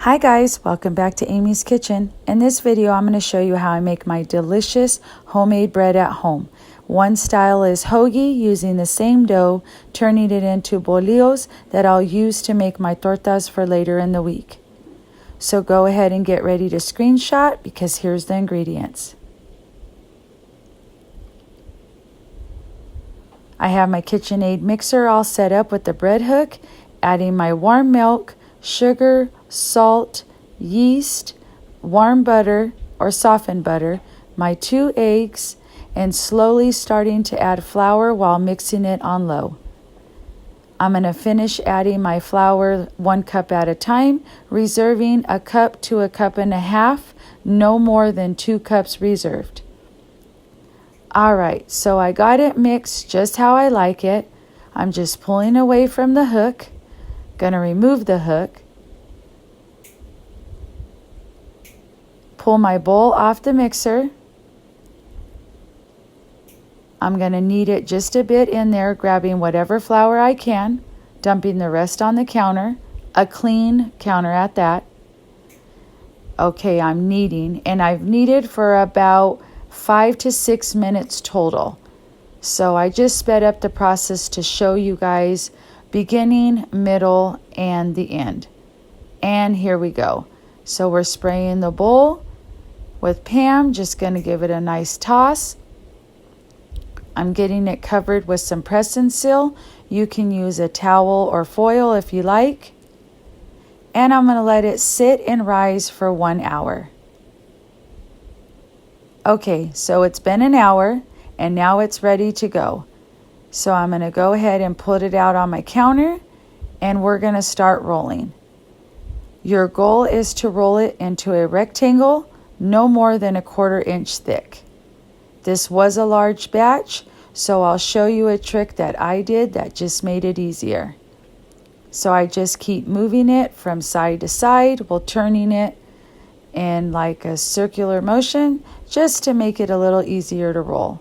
Hi guys, welcome back to Amy's Kitchen. In this video, I'm going to show you how I make my delicious homemade bread at home. One style is hoagie, using the same dough, turning it into bolillos that I'll use to make my tortas for later in the week. So go ahead and get ready to screenshot because here's the ingredients. I have my KitchenAid mixer all set up with the bread hook, adding my warm milk, sugar, salt, yeast, warm butter or softened butter, my 2 eggs, and slowly starting to add flour while mixing it on low. I'm going to finish adding my flour 1 cup at a time, reserving 1 cup to 1.5 cups, no more than 2 cups reserved. Alright, so I got it mixed just how I like it. I'm just pulling away from the hook. Gonna remove the hook. Pull my bowl off the mixer. I'm gonna knead it just a bit in there, grabbing whatever flour I can, dumping the rest on the counter, a clean counter at that. Okay, I'm kneading, and I've kneaded for about 5 to 6 minutes total. So I just sped up the process to show you guys beginning, middle, and the end. And here we go. So we're spraying the bowl with Pam, just going to give it a nice toss. I'm getting it covered with some press and seal. You can use a towel or foil if you like. And I'm going to let it sit and rise for 1 hour. Okay, so it's been an hour and now it's ready to go. So I'm going to go ahead and put it out on my counter and we're going to start rolling. Your goal is to roll it into a rectangle no more than 1/4 inch thick. This was a large batch, so I'll show you a trick that I did that just made it easier. So I just keep moving it from side to side while turning it in like a circular motion just to make it a little easier to roll.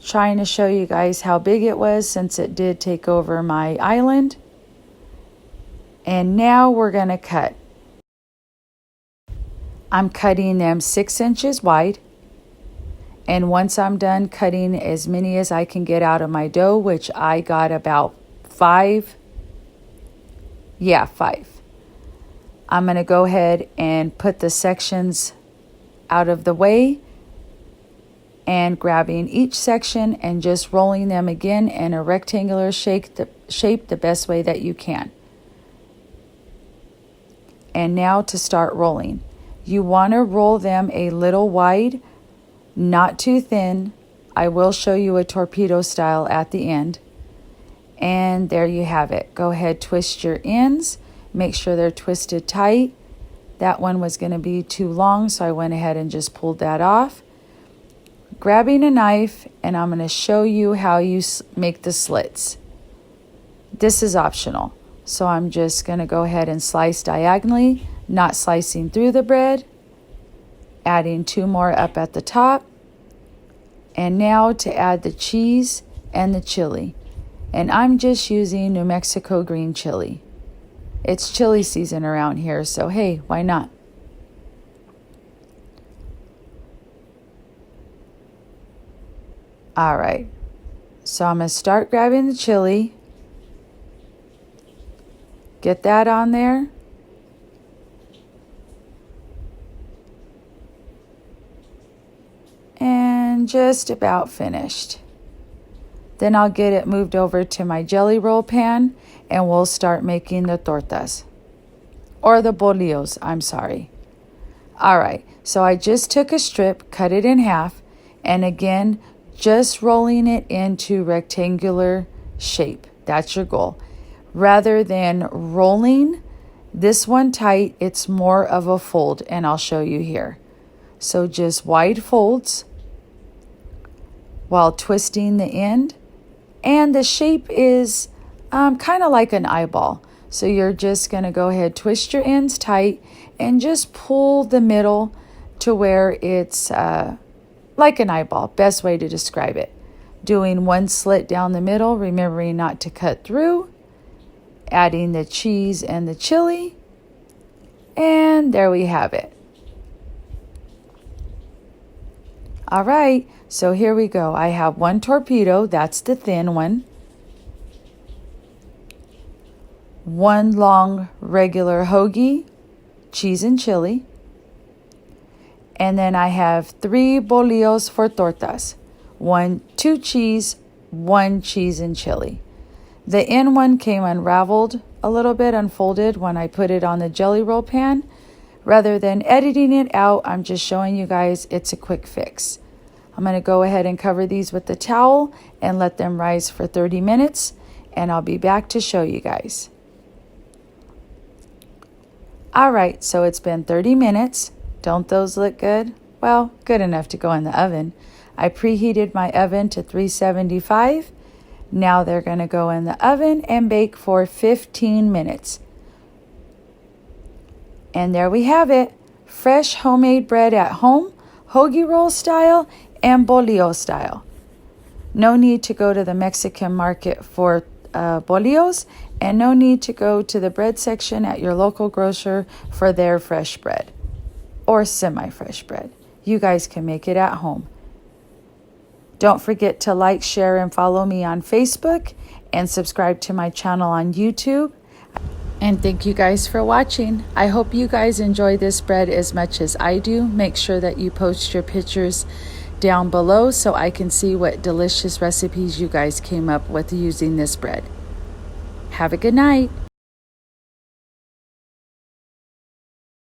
Trying to show you guys how big it was since it did take over my island. And now we're going to cut. I'm cutting them 6 inches wide. And once I'm done cutting as many as I can get out of my dough, which I got about 5. Yeah, 5. I'm going to go ahead and put the sections out of the way and grabbing each section and just rolling them again in a rectangular shape the best way that you can. And now to start rolling. You want to roll them a little wide, not too thin. I will show you a torpedo style at the end. And there you have it. Go ahead, twist your ends. Make sure they're twisted tight. That one was going to be too long, so I went ahead and just pulled that off. Grabbing a knife, and I'm going to show you how you make the slits. This is optional. So I'm just going to go ahead and slice diagonally, not slicing through the bread. Adding 2 more up at the top. And now to add the cheese and the chili. And I'm just using New Mexico green chili. It's chili season around here, so hey, why not? All right, so I'm going to start grabbing the chili. Get that on there. And just about finished. Then I'll get it moved over to my jelly roll pan and we'll start making the tortas. Or the bolillos, I'm sorry. All right, so I just took a strip, cut it in half, and again, just rolling it into rectangular shape. That's your goal. Rather than rolling this one tight, it's more of a fold, and I'll show you here. So just wide folds while twisting the end. And the shape is kind of like an eyeball. So you're just going to go ahead, twist your ends tight, and just pull the middle to where it's like an eyeball. Best way to describe it. Doing 1 slit down the middle, remembering not to cut through. Adding the cheese and the chili. And And there we have it. All right, so here we go. I have one torpedo, that's the thin one. One long regular hoagie, cheese and chili. And then I have 3 bolillos for tortas. 2 cheese, 1 cheese and chili. The in one came unraveled a little bit, unfolded when I put it on the jelly roll pan. Rather than editing it out, I'm just showing you guys it's a quick fix. I'm going to go ahead and cover these with the towel and let them rise for 30 minutes, and I'll be back to show you guys. All right, so it's been 30 minutes. Don't those look good? Well, good enough to go in the oven. I preheated my oven to 375. Now they're going to go in the oven and bake for 15 minutes. And there we have it. Fresh homemade bread at home, hoagie roll style and bolillo style. No need to go to the Mexican market for bolillos, and no need to go to the bread section at your local grocer for their fresh bread or semi-fresh bread. You guys can make it at home. Don't forget to like, share, and follow me on Facebook, and subscribe to my channel on YouTube. And thank you guys for watching. I hope you guys enjoy this bread as much as I do. Make sure that you post your pictures down below so I can see what delicious recipes you guys came up with using this bread. Have a good night.